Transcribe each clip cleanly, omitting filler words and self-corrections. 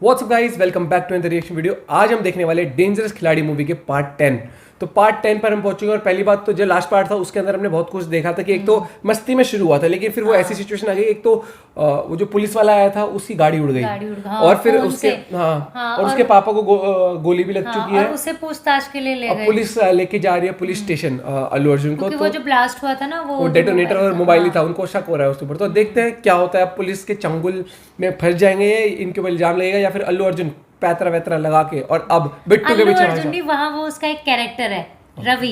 WhatsApp guys, welcome back to the reaction video. आज हम देखने वाले डेंजरस खिलाड़ी मूवी के पार्ट 10। तो पार्ट 10 पर हम पहुंचे और पहली बात तो जो लास्ट पार्ट था उसके अंदर हमने बहुत कुछ देखा था कि एक तो मस्ती में शुरू हुआ था, लेकिन फिर वो ऐसी सिचुएशन आ गई, एक तो वो जो पुलिस वाला आया था उसकी गाड़ी उड़ गई और फिर उसके और उसके पापा को गोली भी लग चुकी है और उसे पूछताछ के लिए ले गए। पुलिस लेके जा रही है पुलिस स्टेशन अल्लू अर्जुन को। क्योंकि वो जो ब्लास्ट हुआ था ना वो डेटोनेटर और मोबाइल ही था, उनको शक हो रहा है उसके ऊपर। तो देखते हैं क्या होता है, अब पुलिस के चंगुल में फंस जाएंगे, इनके ऊपर इल्जाम लगेगा या फिर अल्लू अर्जुन पैतरा वैतरा लगा के और अब बिट्टू के पीछे अर्जुन भी वहाँ वो उसका एक कैरेक्टर है रवि।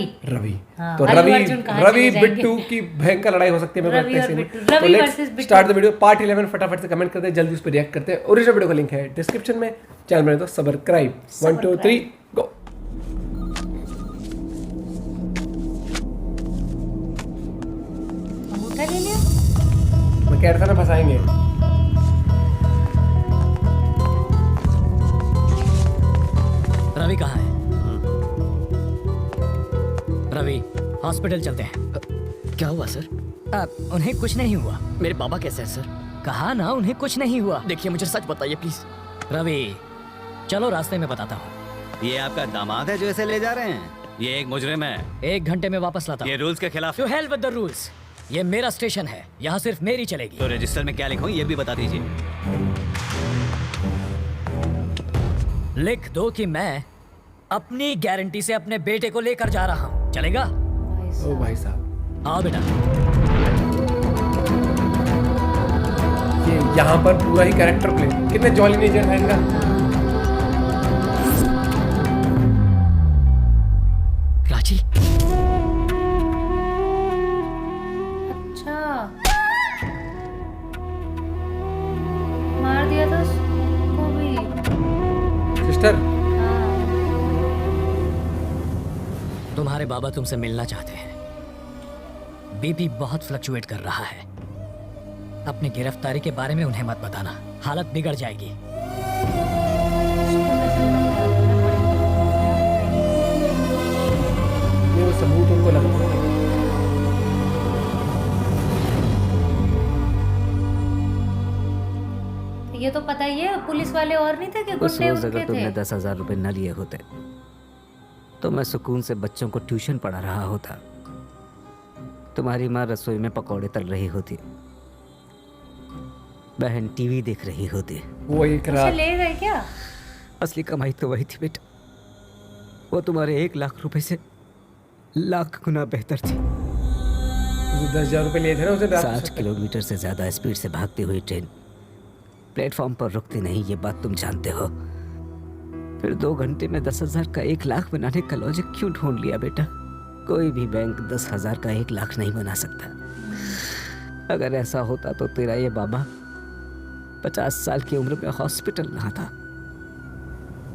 तो रवि बिट्टू की भयंकर लड़ाई हो सकती है। तो let's start the video. Part 11 फटाफट से कमेंट करते हैं, जल्दी उस पर रिएक्ट करते हैं। ओरिजिनल वीडियो का लिंक है डिस्क्रिप्शन में, चैनल में तो सब्सक्राइब। 1 2 3 गो। अंगूठा ले लिया। मैं कह रहा था ना फंसाएंगे। रवि कहाँ है? रवि, हॉस्पिटल चलते हैं। क्या हुआ सर? उन्हें कुछ नहीं हुआ। मेरे पापा कैसे हैं सर? कहा ना उन्हें कुछ नहीं हुआ। देखिए मुझे सच बताइए प्लीज। रवि, चलो रास्ते में बताता हूँ। ये आपका दामाद है जो ऐसे ले जा रहे हैं? ये एक मुजरिम है। 1 घंटे में वापस लाता ये हूँ। रूल्स के खिलाफ टू है। Help with the rules. ये मेरा स्टेशन है, यहाँ सिर्फ मेरी चलेगी। तो रजिस्टर में क्या लिखूं ये भी बता दीजिए। लिख दो कि मैं अपनी गारंटी से अपने बेटे को लेकर जा रहा हूँ। चलेगा? ओ भाई साहब, आओ बेटा। ये यहाँ पर पूरा ही कैरेक्टर प्ले, कितने जॉली नेचर है इनका। राजी, अच्छा मार दिया था उसको भी। सिस्टर, तुम्हारे बाबा तुमसे मिलना चाहते हैं। बीपी बहुत फ्लक्चुएट कर रहा है। अपनी गिरफ्तारी के बारे में उन्हें मत बताना, हालत बिगड़ जाएगी। ये वो सबूत उनको लगा। ये तो पता ही है, पुलिस वाले और नहीं थे कि उस गुंडे रोज उनके अगर तुमने थे। 10,000 रुपए न लिए होते तो मैं सुकून से बच्चों को ट्यूशन पढ़ा रहा होता। तुम्हारी माँ रसोई में पकौड़े तल रही होती, बहन टीवी देख रही होती। वो एक उसे रात ले गए क्या? असली कमाई तो वही थी बेटा। वो तुम्हारे 1 लाख रुपए से लाख गुना बेहतर थी। 10,000 रुपए लिए थे ना उसे रात 60 किलोमीटर से ज्यादा स्पीड से भागती हुई ट्रेन प्लेटफॉर्म पर रुकती नहीं, ये बात तुम जानते हो। फिर 2 घंटे में 10,000 का 1 लाख बनाने का लॉजिक क्यों ढूंढ लिया बेटा? कोई भी बैंक 10,000 का 1 लाख नहीं बना सकता। अगर ऐसा होता तो तेरा ये बाबा 50 साल की उम्र में हॉस्पिटल ना था।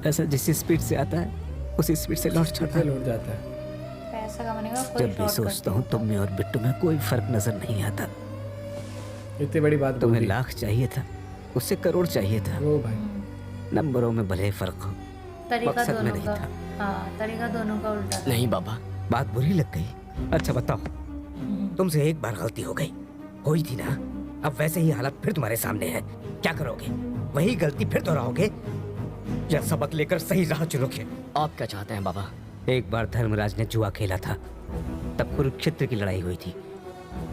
ऐसा जिस स्पीड से आता है उसी स्पीड से लौट जाता है। लौट जाता है। पैसा कमाने का कोई जब भी सोचता हूँ तुम में और बिट्टू में कोई फर्क नजर नहीं आता। इतनी बड़ी बात तुम्हें बोली। लाख चाहिए था, उससे करोड़ चाहिए था। ओ भाई, नंबरों में भले फर्क हो, तरीका मकसद में दोनों नहीं का। था। हाँ, तरीका दोनों का उल्टा था। नहीं बाबा, बात बुरी लग गई। अच्छा बताओ, तुमसे एक बार गलती हो गई, हुई थी ना? अब वैसे ही हालत फिर तुम्हारे सामने है। क्या करोगे? वही गलती फिर दोहराओगे या सबक लेकर सही राह चुनोगे? आप क्या चाहते हैं बाबा? एक बार धर्मराज ने जुआ खेला था, तब कुरुक्षेत्र की लड़ाई हुई थी।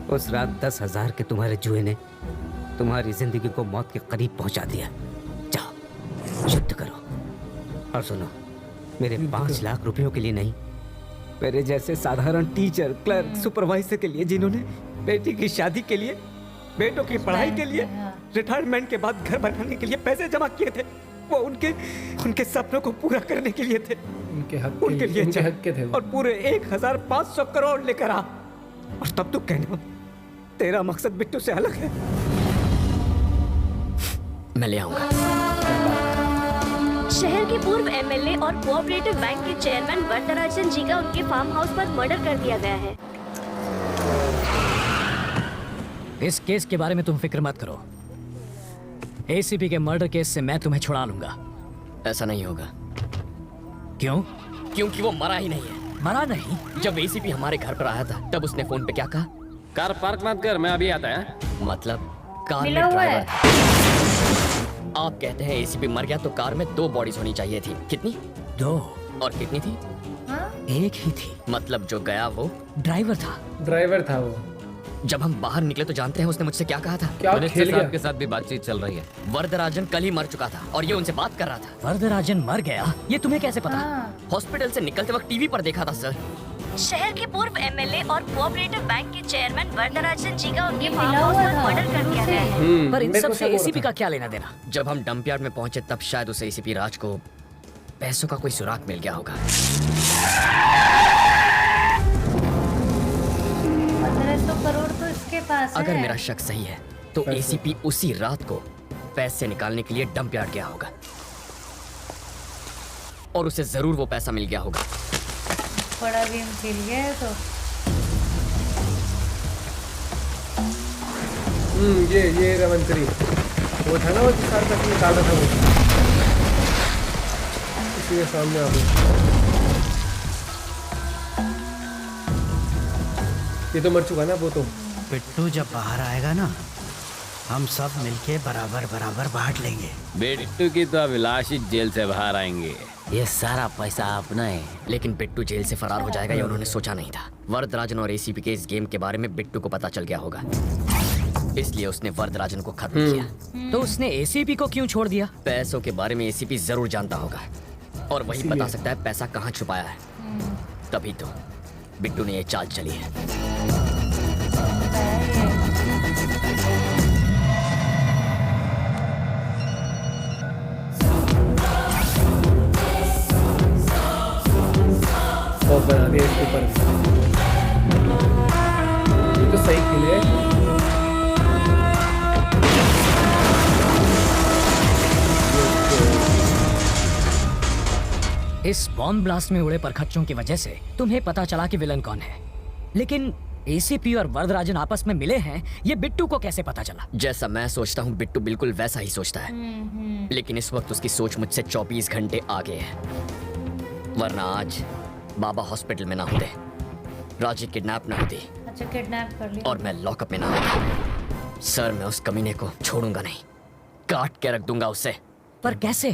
उस रात 10,000 के तुम्हारे जुए ने तुम्हारी जिंदगी को मौत के करीब पहुंचा दिया। जाओ युद्ध करो। और सुनो, मेरे 5 लाख रुपयों के लिए नहीं, मेरे जैसे साधारण टीचर, क्लर्क, सुपरवाइजर के लिए जिन्होंने बेटी की शादी के लिए, बेटों की पढ़ाई के लिए, रिटायरमेंट के बाद घर बनाने के लिए पैसे जमा किए थे, वो उनके सपनों को पूरा करने के लिए थे। उनके हक उनके हक के थे वो। और पूरे 1,500 करोड़ लेकर आ, और तब तू कहना तेरा मकसद बिट्टू से अलग है। मैं ले आऊंगा। शहर के पूर्व एमएलए और कोऑपरेटिव बैंक के चेयरमैन वरदराजन जी का उनके फार्म हाउस पर मर्डर कर दिया गया है। इस केस के बारे में तुम फिक्र मत करो। एसीपी के मर्डर केस से मैं तुम्हें छुड़ा लूंगा। ऐसा नहीं होगा। क्यों? क्योंकि वो मरा ही नहीं है। मरा नहीं? जब एसीपी हमारे घर पर आया था तब उसने फोन पे क्या कहा? कार पार्क मत कर, मैं अभी आता है। मतलब कार में मिला हुआ ड्राइवर है। था। आप कहते हैं एसीपी मर गया तो कार में 2 बॉडीज होनी चाहिए थी। कितनी? 2 और कितनी थी? हाँ 1 ही थी। मतलब जो गया वो ड्राइवर था। ड्राइवर था वो। जब हम बाहर निकले तो जानते हैं उसने मुझसे क्या कहा था? क्या मिनिस्टर खेल साहब गया? के साथ भी बातचीत चल रही है। वरदराजन कल ही मर चुका था और ये उनसे बात कर रहा था। वरदराजन मर गया, ये तुम्हें कैसे पता? हाँ हॉस्पिटल से निकलते वक्त टीवी पर देखा था सर। शहर के पूर्व एमएलए और कोऑपरेटिव बैंक के चेयरमैन वरदराजन जी का उनके ये फार्म मिला हाउस हुआ पर था मर्डर कर शुरू दिया से। गया है। पर इन मेरे सब को से सब हो एसीपी रहा का क्या लेना देना? जब हम डंपयार्ड में पहुंचे तब शायद उसे एसीपी राज को पैसों का कोई सुराग मिल गया होगा। 1500 करोड़ तो इसके पास अगर है। मेरा शक सही है तो पैसे। एसीपी उसी रात को पैसे निकालने के लिए डंपयार्ड गया होगा और उसे जरूर वो पैसा मिल गया होगा। बड़ा गेम खेल गया है तो। ये रमंत्री वो था ना, वो जिस साल पैसे निकाला था वो इसी के सामने आ गया। ये तो मर चुका ना वो तो। बिट्टू जब बाहर आएगा ना, हम सब मिलके बराबर बराबर बांट लेंगे। बिट्टू की तो अभिलाष ही जेल से बाहर आएंगे। ये सारा पैसा अपना है। लेकिन बिट्टू जेल से फरार हो जाएगा ये उन्होंने सोचा नहीं था। वरदराजन और एसीपी के इस गेम के बारे में बिट्टू को पता चल गया होगा, इसलिए उसने वरदराजन को खत्म किया। तो उसने एसीपी को क्यों छोड़ दिया? पैसों के बारे में एसीपी जरूर जानता होगा और वही बता सकता है पैसा कहाँ छुपाया है। तभी तो बिट्टू ने ये चाल चली है। बहुत बना दिया इसके ऊपर। ये तो सही खेले है। इस बॉम्ब ब्लास्ट में उड़े परखच्चों की वजह से तुम्हें पता चला कि विलन कौन है, लेकिन एसीपी और वरदराजन आपस में मिले हैं, ये बिट्टू को कैसे पता चला? जैसा मैं सोचता हूँ बिट्टू बिल्कुल वैसा ही सोचता है, लेकिन इस वक्त उसकी सोच मुझसे 24 घंटे आगे है। वरना आज बाबा हॉस्पिटल में ना होते, राजी किडनैप ना होती अच्छा किडनैप कर लिया। और मैं लॉकअप में ना होता। सर मैं उस कमीने को छोड़ूंगा नहीं, काट के रख दूंगा उसे। पर कैसे?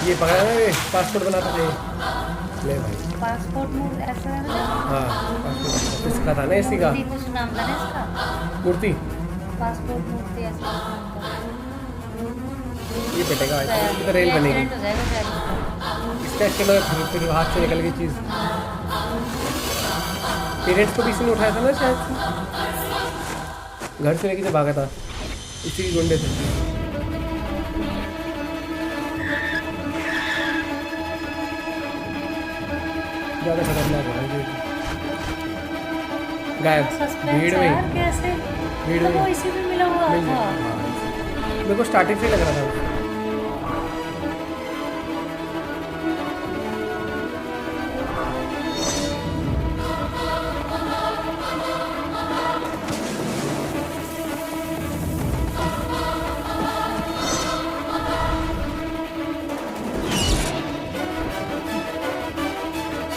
ये पकड़ा ना, ये पासपोर्ट बनाता था ये। ले भाई। पासपोर्ट मूर्ति ऐसा है ना? हाँ पासपोर्ट इसका था ना, इसी का मूर्ति कुछ नाम था ना इसका? मूर्ति। पासपोर्ट मूर्ति ऐसा नाम था। ये पिटेगा, इसकी तो रेल बनेगी। एक्सीडेंट हो जाएगा शायद। इसका चलो फिर हाथ से निकल गई चीज़। पेरेंट्स को भी इसने उठाया था ना शायद से। घर से लेके जब भागा था इसी के गुंडे थे। ज़्यादा खतरनाक हो रहा है। गायब सस्पेंस भीड़ है में यार, कैसे? भीड़ तो में वो इसी में मिला हुआ मिल था। गया। मेरे को स्टार्टिंग से ही लग रहा था।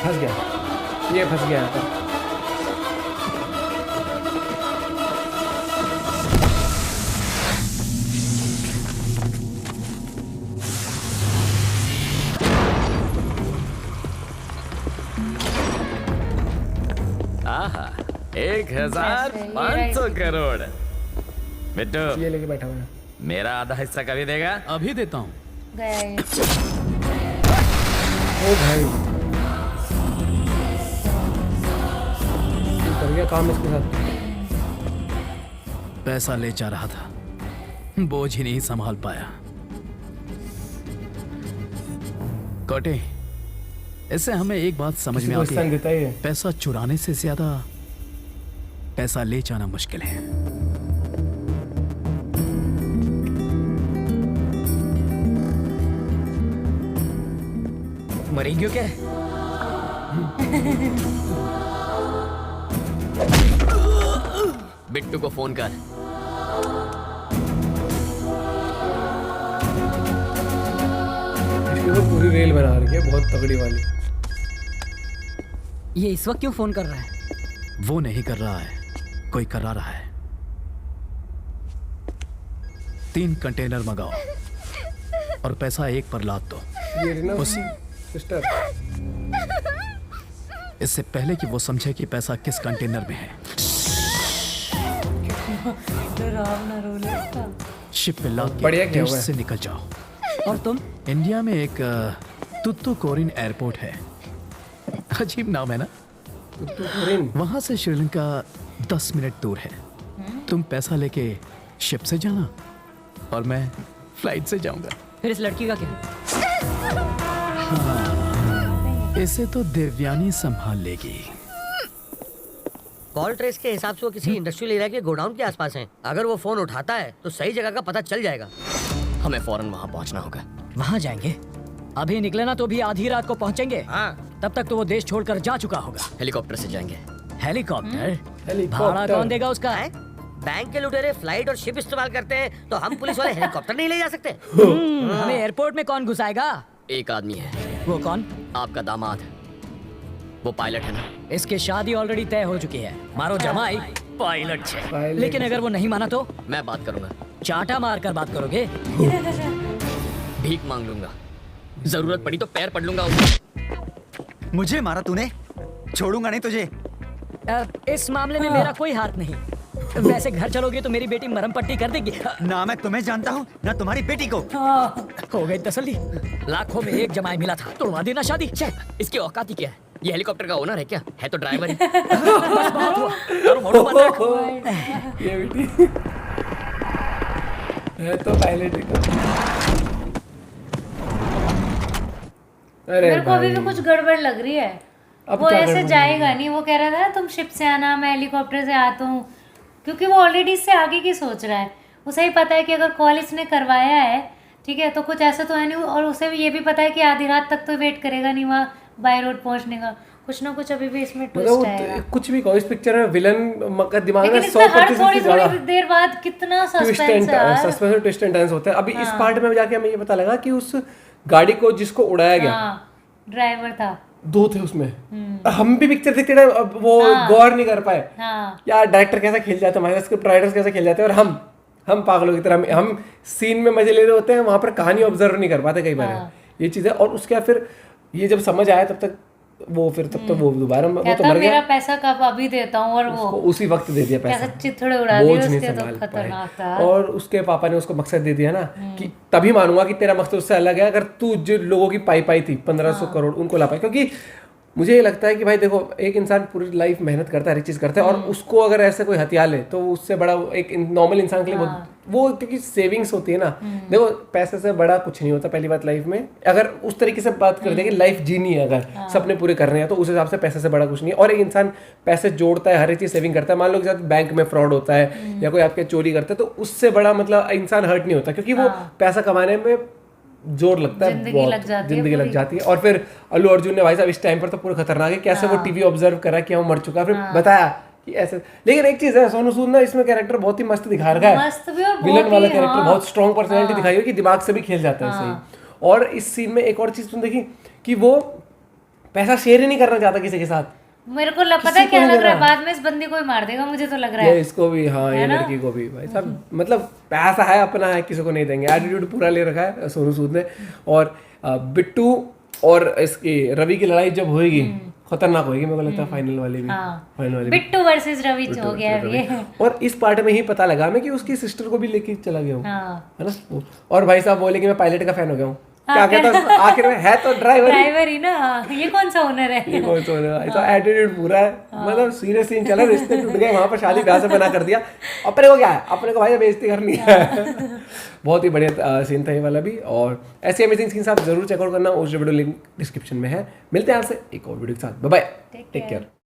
फंस गया, ये फंस गया यहाँ पर। आहा 1500 करोड़। बिट्टू ये लेके बैठा हुआ है। मेरा आधा हिस्सा कभी देगा? अभी देता हूँ। गया ये। ओ भाई कर गया काम इसके साथ। पैसा ले जा रहा था, बोझ ही नहीं संभाल पाया। कोटे, इससे हमें एक बात समझ किसी में को आती स्थान है, देता ही है। पैसा चुराने से ज्यादा पैसा ले जाना मुश्किल है। मरी क्यों क्या? बिट्टू को फोन कर। इसकी तो पूरी रेल बना रही है, बहुत तगड़ी वाली। ये इस वक्त क्यों फोन कर रहा है? वो नहीं कर रहा है, कोई करा रहा है। 3 कंटेनर मंगाओ और पैसा एक पर लाद दो, ये रही ना उसकी सिस्टर। इससे पहले कि वो समझे कि पैसा किस कंटेनर में है। डरावना रोल है इसका। शिप पे लाद बढ़िया के किया देश हुआ है। से निकल जाओ। और तुम? इंडिया में एक तुत्तुकोरिन एयरपोर्ट है, अजीब नाम है ना। तुत्तुकोरिन? वहां से श्रीलंका 10 मिनट दूर है। तुम पैसा लेके शिप से जाना और मैं फ्लाइट से जाऊंगा। फिर इस लड़की का क्या? इसे तो देवयानी संभाल लेगी। कॉल ट्रेस के हिसाब से वो किसी इंडस्ट्रियल एरिया के गोडाउन के आसपास हैं। अगर वो फोन उठाता है तो सही जगह का पता चल जाएगा। हमें फौरन वहां पहुंचना होगा। वहां जाएंगे? अभी निकले ना तो भी आधी रात को पहुंचेंगे। हाँ। तब तक तो वो देश छोड़कर जा चुका होगा। हेलीकॉप्टर से जाएंगे। हेलीकॉप्टर? हेलीकॉप्टर। भाड़ा कौन देगा उसका? बैंक के लुटेरे फ्लाइट और शिप इस्तेमाल करते हैं तो हम पुलिस वाले हेलीकॉप्टर नहीं ले जा सकते? हमें एयरपोर्ट में कौन घुसाएगा? एक आदमी है, वो कौन? आपका दामाद। वो पायलट है ना। इसकी शादी ऑलरेडी तय हो चुकी है। मारो जमाई पायलट से। पायलट लेकिन अगर वो नहीं माना तो? मैं बात करूंगा। चाटा मार कर बात करोगे? भीख मांग लूंगा, जरूरत पड़ी तो पैर पड़ लूंगा। मुझे मारा तूने, छोड़ूंगा नहीं तुझे। इस मामले में मेरा कोई हाथ नहीं। वैसे घर चलोगे तो मेरी बेटी मरहम पट्टी कर देगी। ना मैं तुम्हें जानता हूँ ना तुम्हारी बेटी को। हो गई तसल्ली। लाखों में एक जमाई मिला था, तोड़वा देना शादी। इसकी औकात ही क्या है? ये हेलीकॉप्टर का ओनर है क्या? है तो ड्राइवर ही। बस बहुत हुआ। और मोटू बंद रख। ये बेटी है तो पायलट का। अरे मेरे को अभी भाई, भी कुछ गड़बड़ लग रही है। अब वो क्या ऐसे गड़बड़ जाएगा नहीं। वो कह रहा था ना तुम शिप से आना, मैं हेलीकॉप्टर से आता हूँ, क्योंकि वो ऑलरेडी इससे आगे की सोच रहा है। उसे ही पता है कि अगर कॉल इसने करवाया है, ठीक है, तो कुछ ऐसा तो है नहीं। और उसे भी ये भी पता है कि आधी रात तक तो वेट करेगा नहीं वहाँ बाय रोड पहुँचने का। कुछ ना कुछ अभी भी इसमें ट्विस्ट आएगा। कुछ भी कहो, इस पिक्चर में विलन का दिमाग में लेकिन इसमें हर 100% थोड़ी से ज्यादा थोड़ी देर बाद कितना ट्विस्ट सस्पेंस है यार। सस्पेंस और ट्विस्ट एंड टर्न्स होते हैं। अभी इस पार्ट में जाके हमें ये पता लगा कि उस गाड़ी को जिसको उड़ाया गया, हाँ, ड्राइवर था। 2 थे उसमें। हम भी पिक्चर देखते टाइम अब वो गौर नहीं कर पाए हाँ। यार, डायरेक्टर कैसा खेल जाता है, हमारे स्क्रिप्ट राइटर्स कैसे खेल जाते हैं, और हम पागलों की तरह हम सीन में मजे ले रहे होते हैं, वहां पर कहानी ऑब्जर्व नहीं कर पाते कई बार। ये चीजें, और उसके बाद फिर ये जब समझ आया तब तक वो दोबारा वो तो मर मेरा गया। पैसा कब अभी देता हूँ, और वो उसी वक्त दे दिया पैसा, कैसे चिथड़े उड़ा दिए बोझ नहीं उसके, तो संभाल खतरनाक था। पाए। और उसके पापा ने उसको मकसद दे दिया ना कि तभी मानूंगा कि तेरा मकसद उससे अलग है अगर तू जो लोगों की पाई थी 1500 करोड़ उनको ला पाए। क्योंकि मुझे ये लगता है कि भाई देखो, एक इंसान पूरी लाइफ मेहनत करता है, हर चीज करता है, और उसको अगर ऐसे कोई हथियार ले तो उससे बड़ा एक नॉर्मल इंसान के लिए वो क्योंकि सेविंग्स होती है ना। देखो, पैसे से बड़ा कुछ नहीं होता पहली बात लाइफ में। अगर उस तरीके से बात करते हैं कि लाइफ जीनी है, अगर सपने पूरे करने हैं, तो उस हिसाब से पैसे से बड़ा कुछ नहीं है। और एक इंसान पैसे जोड़ता है, हर एक चीज सेविंग करता है। मान लो कि साथ बैंक में फ्रॉड होता है या कोई आपके चोरी करता है, तो उससे बड़ा मतलब इंसान हर्ट नहीं होता, क्योंकि वो पैसा कमाने में जोर लगता है, जिंदगी लग जाती है। और फिर अल्लू अर्जुन ने भाई साहब इस टाइम पर तो पूरा खतरनाक है, कैसे वो टीवी ऑब्जर्व करा कि वो मर चुका है, फिर बताया कि ऐसे। लेकिन एक चीज है, सोनू सूद ना इसमें कैरेक्टर बहुत ही मस्त दिखा रखा है, मस्त भी और विलन वाला कैरेक्टर, हाँ। बहुत स्ट्रॉन्ग पर्सनैलिटी दिखाई है कि दिमाग से भी खेल जाता है सही। और इस सीन में एक और चीज तुम देखी कि वो पैसा शेयर ही नहीं करना चाहता किसी के साथ। मेरे को पता है क्या लग रहा है, बाद में इस बंदी को ही मार देगा, मुझे तो लग रहा है। ये इसको भी, हाँ, ये लड़की को भी भाई साहब, मतलब पैसा है अपना है, किसी को नहीं देंगे। एटीट्यूड पूरा ले रखा है सोनू सूद ने। और बिट्टू और इसकी रवि की लड़ाई जब होगी, खतरनाक होगी, मेरे को लगता है फाइनल वाली भी। फाइनल वाली बिट्टू वर्सेस रवि हो गया अब ये। और इस पार्ट में ही पता लगा मैं कि उसकी सिस्टर को भी लेके चला गया हूँ, है ना। और भाई साहब बोले कि मैं पायलट का फैन हो गया हूँ। क्या कहता आखिर में है तो ड्राइवर ही ना। ये कौन सा ओनर है? ये कौन सा ओनर है? तो एटीट्यूड पूरा है, मतलब सीरियस सीन चला, रिश्ते टूट गए, वहां पर शादी ब्याह से बना कर दिया। अपने को क्या है, अपने को भाई बेइज्जती करनी है। बहुत ही बढ़िया सीन था ये वाला भी। और ऐसे अमेजिंग सीन्स आप जरूर चेकआउट करना, उस वीडियो लिंक डिस्क्रिप्शन में है। मिलते हैं आपसे एक और वीडियो के साथ। Bye bye, take care.